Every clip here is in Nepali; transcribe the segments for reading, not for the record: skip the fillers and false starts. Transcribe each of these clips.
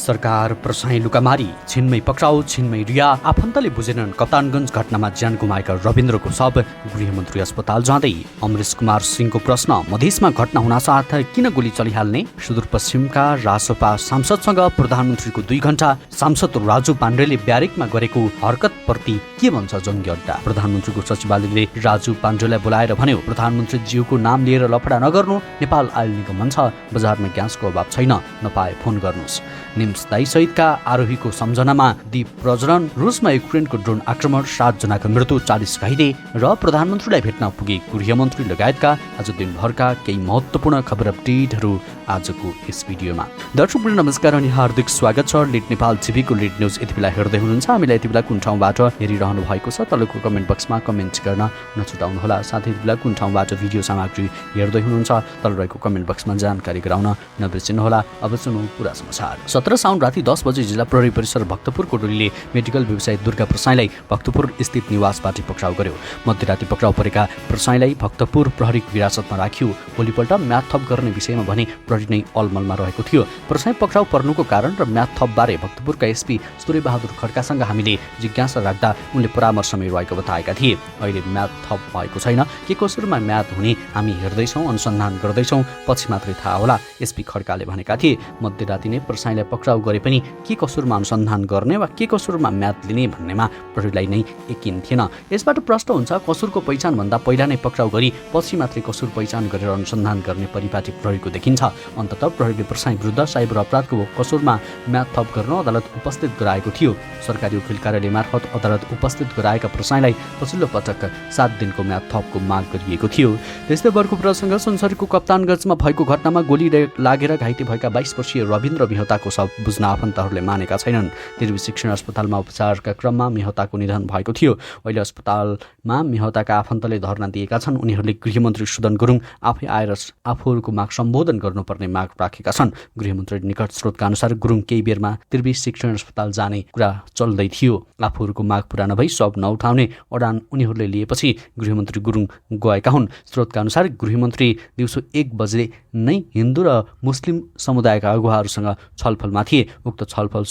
सरकार प्रसाई लुकामारी छिनमै पक्राउ छिनमै रिया आफन्तले बुझेनन् कप्तानगञ्ज घटनामा ज्यान गुमाएका रविन्द्रको शव गृहमन्त्री अस्पताल जाँदै। अमरेश कुमार सिंहको प्रश्न, मधेसमा घटना हुनासाथ किन गोली चलिहाल्ने? सुदूरपश्चिमका रासपा सांसदसँग प्रधानमन्त्रीको 2 घण्टा, सांसद राजु पाण्डेले ब्यारेकमा गरेको हरकतप्रति के भन्छ जङ्गी अड्डा? प्रधानमन्त्रीको सचिवालयले राजु पाण्डेलाई बोलाएर भन्यो, प्रधानमन्त्री ज्यूको नाम लिएर लफडा नगर्नु, नेपाल आयल निगम भन्छ बजारमा ग्यासको अभाव छैन, नपाए फोन गर्नुहोस्। निम्स दाई सहितका आरोहीको सम्झनामा दीप प्रज्वलन। रुसमा युक्रेनको ड्रोन आक्रमण, 7 जनाको मृत्यु, 40 घाइते र प्रधानमन्त्रीलाई भेट्न पुगे गृहमन्त्री लगायतका आज दिनभरका केही महत्त्वपूर्ण खबर अपडेटहरू आजको यस भिडियोमा। दर्शकवृन्द नमस्कार अनि हार्दिक स्वागत छ। लिड नेपाल टिभीको लिड न्युज यति बेला हेर्दै हुनुहुन्छ। हामीलाई यति बेला कुन ठाउँबाट हेरिरहनु भएको छ तलको कमेन्ट बक्समा कमेन्ट गर्न नछुटाउनुहोला। साथै यति बेला कुन ठाउँबाट भिडियो सामग्री हेर्दै हुनुहुन्छ तल रहेको कमेन्ट बक्समा जानकारी गराउन नबिर्सिनुहोला। अब सुनौ पुरा समाचार। 17 साउन राति 10 बजे जिल्ला प्रहरी परिसर भक्तपुरको टोलीले मेडिकल व्यवसायी दुर्गा प्रसाईलाई भक्तपुर स्थित निवासबाट पक्राउ गर्यो। मध्यराति पक्राउ परेका प्रसाईलाई भक्तपुर प्रहरी हिरासतमा राखियो। भोलिपल्ट म्याद थप गर्ने विषयमा भने प्रहरी नै अलमलमा रहेको थियो। प्रसाई पक्राउ पर्नुको कारण र म्याद थपबारे भक्तपुरका एसपी सूर्यबहादुर खड्कासँग हामीले जिज्ञासा राख्दा उनले परामर्शमै रहेको बताएका थिए। अहिले म्याद थप भएको छैन, के कसुरमा म्याद हुने हामी हेर्दैछौँ, अनुसन्धान गर्दैछौँ, पछि मात्रै थाहा होला, एसपी खड्काले भनेका थिए। मध्यराति नै प्रसाईलाई पक्राउ गरे पनि के कसुरमा अनुसन्धान गर्ने वा के कसुरमा म्याद लिने भन्नेमा प्रहरीलाई नै यकिन थिएन। यसबाट प्रश्न हुन्छ, कसुरको पहिचान भन्दा पहिला नै पक्राउ गरी पछि मात्रै कसुर पहिचान गरेर अनुसन्धान गर्ने परिपाटी प्रहरीको देखिन्छ। अन्ततः प्रहरीले प्रसाई विरुद्ध साइबर अपराधको कसुरमा म्याद थप गर्न अदालत उपस्थित गराएको थियो। सरकारी वकिल कार्यालय मार्फत अदालत उपस्थित गराएका प्रसाईलाई पछिल्लो पटक 7 दिनको म्याद थपको माग गरिएको थियो। त्यस्तै अर्को प्रसङ्ग, सुनसरीको कप्तानगञ्जमा भएको घटनामा गोली लागेर घाइते भएका 22 वर्षीय रविन्द्र मेहताको शव बुझ्न आफन्तहरूले मानेका छैनन्। निर्वी शिक्षण अस्पतालमा उपचारका क्रममा मेहताको निधन भएको थियो। अहिले अस्पतालमा मेहताका आफन्तले धरना दिएका छन्। उनीहरूले गृहमन्त्री सुदन गुरुङ आफै आएर आफूहरूको माग सम्बोधन गर्नुपर्ने माग राखेका छन्। गृहमन्त्री निकट स्रोतका अनुसार गुरुङ केही बेरमा त्रिवी शिक्षण अस्पताल जाने कुरा चल्दै थियो। आफूहरूको माग पुरा नभई शव नउठाउने अडान उनीहरूले लिएपछि गृहमन्त्री गुरुङ गएका हुन्। स्रोतका अनुसार गृहमन्त्री दिउँसो 1 बजे नै हिन्दू र मुस्लिम समुदायका अगुवाहरूसँग छलफलमा थिए। उक्त छलफल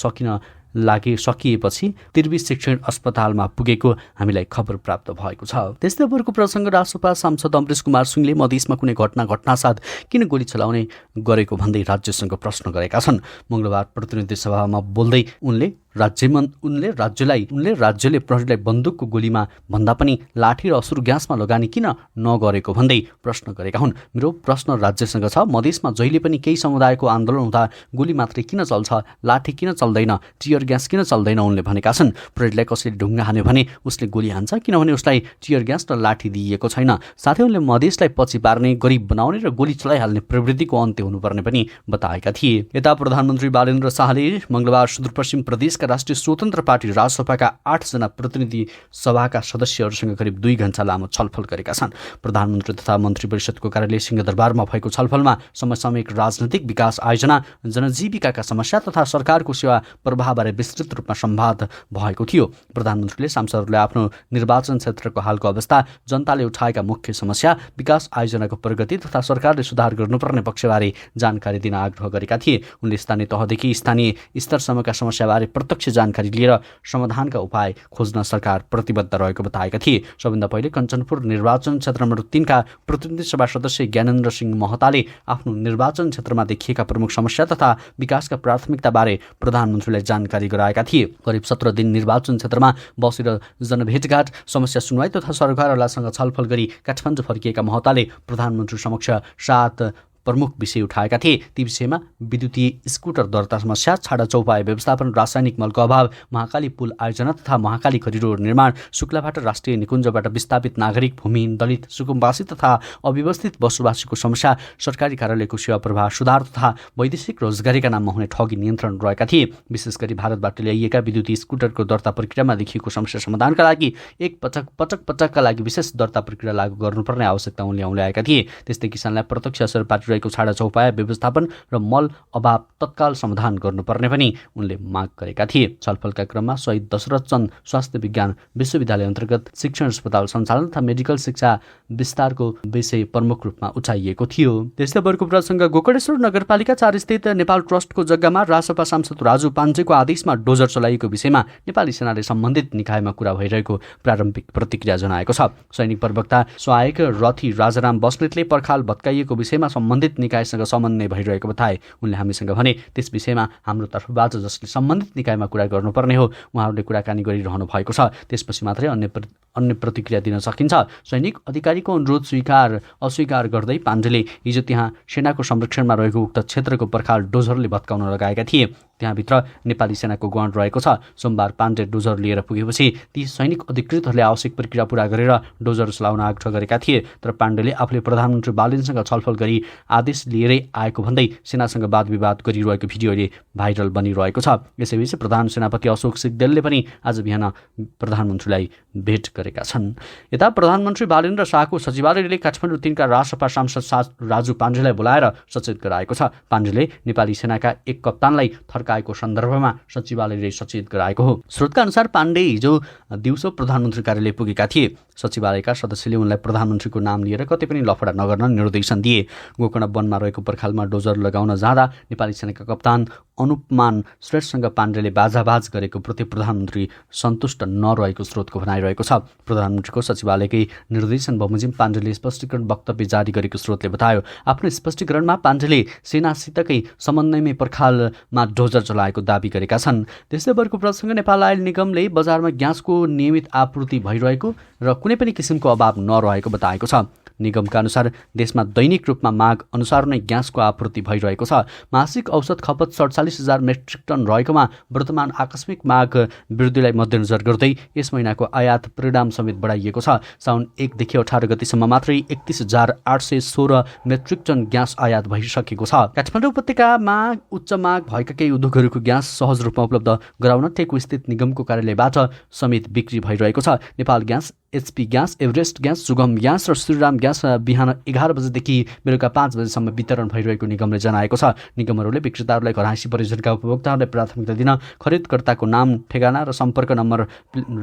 सकिएपछि त्रिवी शिक्षण अस्पतालमा पुगेको हामीलाई खबर प्राप्त भएको छ। त्यस्तै अर्को प्रसङ्ग, रासपा सांसद अमरेश कुमार सिंहले मधेसमा कुनै घटनासाथ किन गोली चलाउने गरेको भन्दै राज्यसँग प्रश्न गरेका छन्। मङ्गलबार प्रतिनिधि सभामा बोल्दै उनले राज्यले प्रहरीलाई बन्दुकको गोलीमा भन्दा पनि लाठी र असुर ग्यासमा लगानी किन नगरेको भन्दै प्रश्न गरेका हुन्। मेरो प्रश्न राज्यसँग छ, मधेसमा जहिले पनि केही समुदायको आन्दोलन हुँदा गोली मात्रै किन चल्छ, लाठी किन चल्दैन, टियर ग्यास किन चल्दैन? उनले भनेका छन्। प्रहरीलाई कसैले ढुङ्गा हान्यो भने उसले गोली हान्छ, किनभने उसलाई टियर ग्यास र लाठी दिइएको छैन। साथै उनले मधेसलाई पछि पार्ने, गरिब बनाउने र गोली चलाइहाल्ने प्रवृत्तिको अन्त्य हुनुपर्ने पनि बताएका थिए। यता प्रधानमन्त्री बालेन्द्र शाहले मङ्गलबार सुदूरपश्चिम प्रदेशका राष्ट्रिय स्वतन्त्र पार्टी रासपाका 8 जना प्रतिनिधि सभाका सदस्यहरूसँग करिब 2 घण्टा लामो छलफल गरेका छन्। प्रधानमन्त्री तथा मन्त्री परिषदको कार्यालय सिंहदरबारमा भएको छलफलमा समसामयिक राजनैतिक विकास आयोजना, जनजीविकाका समस्या तथा सरकारको सेवा प्रवाहबारे विस्तृत रूपमा संवाद भएको थियो। प्रधानमन्त्रीले सांसदहरूलाई आफ्नो निर्वाचन क्षेत्रको हालको अवस्था, जनताले उठाएका मुख्य समस्या, विकास आयोजनाको प्रगति तथा सरकारले सुधार गर्नुपर्ने पक्षबारे जानकारी दिन आग्रह गरेका थिए। उनले स्थानीय तहदेखि स्थानीय स्तरसम्मका समस्याबारे प्रत्यक्ष जानकारी लिएर समाधानका उपाय खोज्न सरकार प्रतिबद्ध रहेको बताएका थिए। सबभन्दा पहिले कञ्चनपुर निर्वाचन क्षेत्र नम्बर 3 का प्रतिनिधि सभा सदस्य ज्ञानेन्द्र सिंह महताले आफ्नो निर्वाचन क्षेत्रमा देखिएका प्रमुख समस्या तथा विकासका प्राथमिकताबारे प्रधानमन्त्रीलाई जानकारी गराएका थिए। करिब 17 दिन निर्वाचन क्षेत्रमा बसेर जनभेटघाट, समस्या सुनवाई तथा सरकारवालासँग छलफल गरी काठमाडौँ फर्किएका महताले प्रधानमन्त्री समक्ष 7 प्रमुख विषय उठाएका थिए। ती विषयमा विद्युतीय स्कुटर दर्ता समस्या, छाडा चौपाया व्यवस्थापन, रासायनिक मलको अभाव, महाकाली पुल आयोजना तथा महाकाली करिडोर निर्माण, शुक्लाबाट राष्ट्रिय निकुञ्जबाट विस्थापित नागरिक, भूमिहीन, दलित, सुकुम्बासी तथा अव्यवस्थित बसोबासीको समस्या, सरकारी कार्यालयको सेवा प्रवाह सुधार तथा वैदेशिक रोजगारीका नाममा हुने ठगी नियन्त्रण रहेका थिए। विशेष गरी भारतबाट ल्याइएका विद्युतीय स्कुटरको दर्ता प्रक्रियामा देखिएको समस्या समाधानका लागि पटकका लागि विशेष दर्ता प्रक्रिया लागू गर्नुपर्ने आवश्यकता उनले ल्याएका थिए। त्यस्तै किसानलाई प्रत्यक्ष असर पारेर भइरहेको छाडा चौपाया व्यवस्थापन र मल अभाव तत्काल समाधान गर्नुपर्ने पनि उनले माग गरेका थिए। छलफलका क्रममा शहीद दशरथ चन्द स्वास्थ्य विज्ञान विश्वविद्यालय अन्तर्गत शिक्षण अस्पताल सञ्चालन तथा मेडिकल शिक्षा विस्तारको विषय प्रमुख रूपमा उठाइएको थियो। त्यस्तै अर्को प्रसङ्ग गोकर्णेश्वर नगरपालिका 4 स्थित नेपाल ट्रस्टको जग्गामा रासपा सांसद राजु पाण्डेको आदेशमा डोजर चलाइएको विषयमा नेपाली सेनाले सम्बन्धित निकायमा कुरा भइरहेको प्रारम्भिक प्रतिक्रिया जनाएको छ। सैनिक प्रवक्ता सहायक रथी राजाराम बस्नेतले पर्खाल भत्काइएको विषयमा सम्बन्धित निकायसँग समन्वय भइरहेको बताए। उनले हामीसँग भने त्यस विषयमा हाम्रो तर्फबाट जसले सम्बन्धित निकायमा कुरा गर्नुपर्ने हो उहाँहरूले कुराकानी गरिरहनु भएको छ, त्यसपछि मात्रै अन्य प्रतिक्रिया दिन सकिन्छ। सैनिक अधिकारीको अनुरोध स्वीकार अस्वीकार गर्दै पाण्डेले हिजो त्यहाँ सेनाको संरक्षणमा रहेको उक्त क्षेत्रको पर्खाल डोजरले भत्काउन लगाएका थिए। त्यहाँभित्र नेपाली सेनाको गण रहेको छ। सोमबार पाण्डे डोजर लिएर पुगेपछि ती सैनिक अधिकृतहरूले आवश्यक प्रक्रिया पूरा गरेर डोजर चलाउन आग्रह गरेका थिए। तर पाण्डेले आफूले प्रधानमन्त्री बालेनसँग छलफल गरी आदेश लिएरै आएको भन्दै सेनासँग वाद विवाद गरिरहेको भिडियो अहिले भाइरल बनिरहेको छ। यसैबीच प्रधान सेनापति अशोक सिग्देलले पनि आज बिहान प्रधानमन्त्रीलाई भेट गरेका छन्। यता प्रधानमन्त्री बालेन्द्र शाहको सचिवालयले काठमाडौँ 3 का रासपा सांसद राजु पाण्डेलाई बोलाएर सचेत गराएको छ। पाण्डेले नेपाली सेनाका एक कप्तानलाई थर्काएको सन्दर्भमा सचिवालयले सचेत गराएको हो। स्रोतका अनुसार पाण्डे हिजो दिउँसो प्रधानमन्त्री कार्यालय पुगेका थिए। सचिवालयका सदस्यले उनलाई प्रधानमन्त्रीको नाम लिएर कतै पनि लफडा नगर्न निर्देशन दिए। गोकर्ण वनमा रहेको पर्खालमा डोजर लगाउन जाँदा नेपाली सेनाका कप्तान अनुपमान श्रेष्ठसँग पाण्डेले बाजाबाज गरेको प्रति प्रधानमन्त्री सन्तुष्ट नरहेको स्रोतको भनाइरहेको छ। प्रधानमन्त्रीको सचिवालयकै निर्देशन बमोजिम पाण्डेले स्पष्टीकरण वक्तव्य जारी गरेको स्रोतले बतायो। आफ्नो स्पष्टीकरणमा पाण्डेले सेनासितकै समन्वयमै पर्खालमा डोजर चलाएको दावी गरेका छन्। त्यस्तै अर्को प्रसङ्ग नेपाल आयल निगमले बजारमा ग्यासको नियमित आपूर्ति भइरहेको र कुनै पनि किसिमको अभाव नरहेको बताएको छ। निगमका अनुसार देशमा दैनिक रूपमा माग अनुसार नै ग्यासको आपूर्ति भइरहेको छ। मासिक औसत खपत 47,000 मेट्रिक टन रहेकोमा वर्तमान आकस्मिक माग वृद्धिलाई मध्यनजर गर्दै यस महिनाको आयात परिणाम समेत बढाइएको छ। साउन 1 देखि 18 गतिसम्म मात्रै 31,816 मेट्रिक टन ग्यास आयात भइसकेको छ। काठमाडौँ उपत्यकामा उच्च माग भएका केही उद्योगहरूको ग्यास सहज रूपमा उपलब्ध गराउन टेकु स्थित निगमको कार्यालयबाट समेत बिक्री भइरहेको छ। Nepal gas, HP gas, Everest gas, सुगम ग्यास र श्रीराम ग्यास बिहान 11 बजेदेखि बेलुका 5 बजेसम्म वितरण भइरहेको निगमले जनाएको छ। निगमहरूले विक्रेताहरूलाई घरहाइसी परियोजनाका उपभोक्ताहरूलाई प्राथमिकता दिन खरिदकर्ताको नाम, ठेगाना र सम्पर्क नम्बर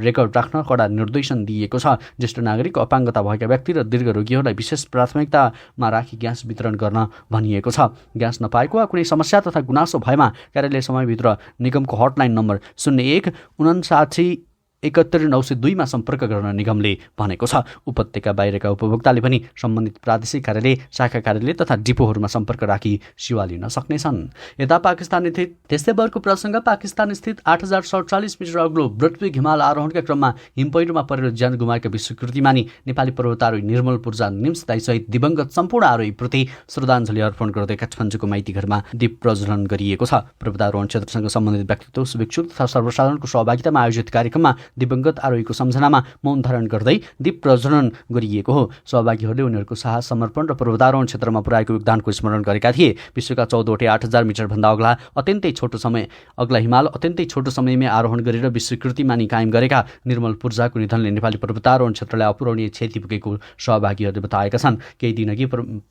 रेकर्ड राख्न कडा निर्देशन दिएको छ। ज्येष्ठ नागरिक, अपाङ्गता भएका व्यक्ति र दीर्घ रोगीहरूलाई विशेष प्राथमिकतामा राखी ग्यास वितरण गर्न भनिएको छ। ग्यास नपाएको वा कुनै समस्या तथा गुनासो भएमा कार्यालय समयभित्र निगमको हटलाइन नम्बर 01 59 71 902 मा सम्पर्क गर्न निगमले भनेको छ। उपत्यका बाहिरका उपभोक्ताले पनि सम्बन्धित प्रादेशिक कार्यालय, शाखा कार्यालय तथा डिपोहरूमा सम्पर्क राखी सेवा लिन सक्नेछन्। यता पाकिस्तान स्थित त्यस्तै अर्को प्रसङ्ग पाकिस्तान स्थित 8,047 मिटर अग्लो ब्रडपिग हिमाल आरोहणका क्रममा हिमपैह्रोमा परेर ज्यान गुमाएका विश्वकृति मानी नेपाली पर्वतारोही निर्मल पूर्जा निम्सदाई सहित दिवंगत सम्पूर्ण आरोहीप्रति श्रद्धाञ्जली अर्पण गर्दै काठमाडौँको माइती घरमा दीप प्रज्वलन गरिएको छ। पर्वतारोहण क्षेत्रसँग सम्बन्धित व्यक्तित्व, शुभेच्छुक तथा सर्वसाधारणको सहभागितामा आयोजित कार्यक्रममा दिवंगत आरोहीको सम्झनामा मौन धारण गर्दै दीप प्रज्वलन गरिएको हो। सहभागीहरूले उनीहरूको साहस, समर्पण र पर्वतारोहण क्षेत्रमा पुर्याएको योगदानको स्मरण गरेका थिए। विश्वका 14वटै 8,000 मिटरभन्दा अग्ला हिमाल अत्यन्तै छोटो समयमै आरोहण गरेर विश्वकृति मानी कायम गरेका निर्मल पूर्जाको निधनले नेपाली पर्वतारोहण क्षेत्रलाई अपूरणीय क्षति पुगेको सहभागीहरूले बताएका छन्। केही दिनअघि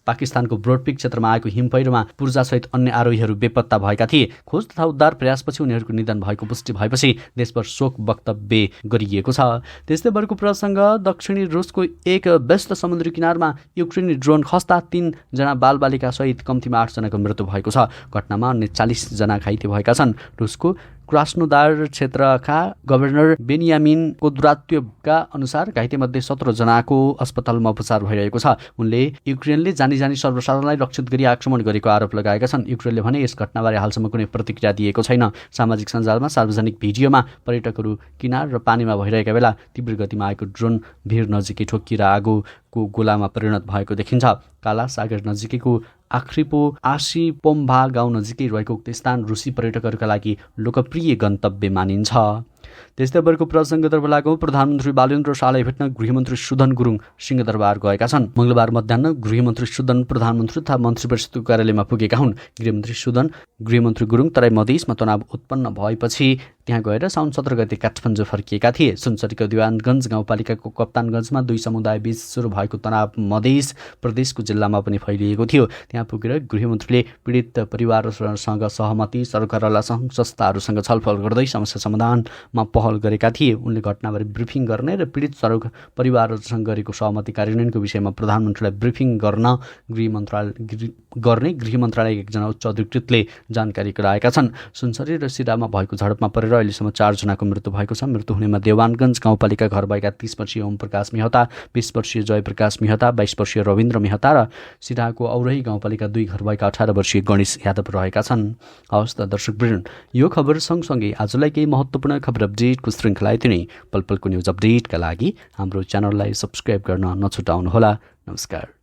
पाकिस्तानको ब्रोडपिक क्षेत्रमा आएको हिमपैह्रोमा पूर्जासहित अन्य आरोहीहरू बेपत्ता भएका थिए। खोज तथा उद्धार प्रयासपछि उनीहरूको निधन भएको पुष्टि भएपछि देशभर शोक वक्तव्य गरिएको छ। त्यस्तै अर्को प्रसङ्ग दक्षिणी रुसको एक व्यस्त समुद्री किनारमा युक्रेनी ड्रोन खस्दा 3 जना बालबालिका सहित कम्तीमा 8 जनाको मृत्यु भएको छ। घटनामा अन्य 40 जना घाइते भएका छन्। रुसको क्रास्नोदार क्षेत्रका गभर्नर बेनियामिन कोद्रात्योभका अनुसार घाइतेमध्ये 17 जनाको अस्पतालमा उपचार भइरहेको छ। उनले युक्रेनले जानी सर्वसाधारणलाई रक्षित गरी आक्रमण गरेको आरोप लगाएका छन्। युक्रेनले भने यस घटनाबारे हालसम्म कुनै प्रतिक्रिया दिएको छैन। सामाजिक सञ्जालमा सार्वजनिक भिडियोमा पर्यटकहरू किनार र पानीमा भइरहेका बेला तीव्र गतिमा आएको ड्रोन भिर नजिकै ठोकिएर आगोको गोलामा परिणत भएको देखिन्छ। काला सागर नजिकैको आख्रिपो आसिपोम्भा गाउँ नजिकै रहेको उक्त स्थान रुसी पर्यटकहरूका लागि लोकप्रिय गन्तव्य मानिन्छ। त्यस्तै अर्को प्रसङ्गतर्फ लागौँ। प्रधानमन्त्री बालेन्द्र शाहलाई भेट्न गृहमन्त्री सुदन गुरुङ सिंहदरबार गएका छन्। मंगलबार मध्याह्न गृहमन्त्री सुदन प्रधानमन्त्री तथा मन्त्री परिषदको कार्यालयमा पुगेका हुन्। गृहमन्त्री गुरुङ तराई मधेसमा तनाव उत्पन्न भएपछि त्यहाँ गएर साउन 17 गते काठमाडौँ फर्किएका थिए। सुनसरीको दिवानगञ्ज गाउँपालिकाको कप्तानगञ्जमा 2 समुदायबीच सुरु भएको तनाव मधेस प्रदेशको जिल्लामा पनि फैलिएको थियो। त्यहाँ पुगेर गृहमन्त्रीले पीडित परिवारसँग सहमति, सरकारवाला सङ्घ संस्थाहरूसँग छलफल गर्दै समस्या समाधानमा पहल गरेका थिए। उनले घटनाबारे ब्रिफिङ गर्ने र पीडित परिवारहरूसँग गरेको सहमति कार्यान्वयनको विषयमा प्रधानमन्त्रीलाई ब्रिफिङ गर्न गृह मन्त्रालय एकजना उच्च अधिकृतले जानकारी गराएका छन्। सुनसरी र सिरामा भएको झडपमा परेर अहिलेसम्म 4 जनाको मृत्यु भएको छ। मृत्यु हुनेमा देवानगञ्ज गाउँपालिका घर भएका 30 वर्षीय ओम प्रकाश मेहता, 20 वर्षीय जयप्रकाश मेहता, 22 वर्षीय रविन्द्र मेहता र सिराको औरही गाउँपालिका 2 घर भएका 18 वर्षीय गणेश यादव रहेका छन्। हवस् त दर्शकवृन्द, यो खबर सँगसँगै आजलाई केही महत्त्वपूर्ण खबर अपडेटको श्रृङ्खला यति नै। पल पलको न्युज अपडेटका लागि हाम्रो च्यानललाई सब्स्क्राइब गर्न नछुटाउनुहोला। नमस्कार।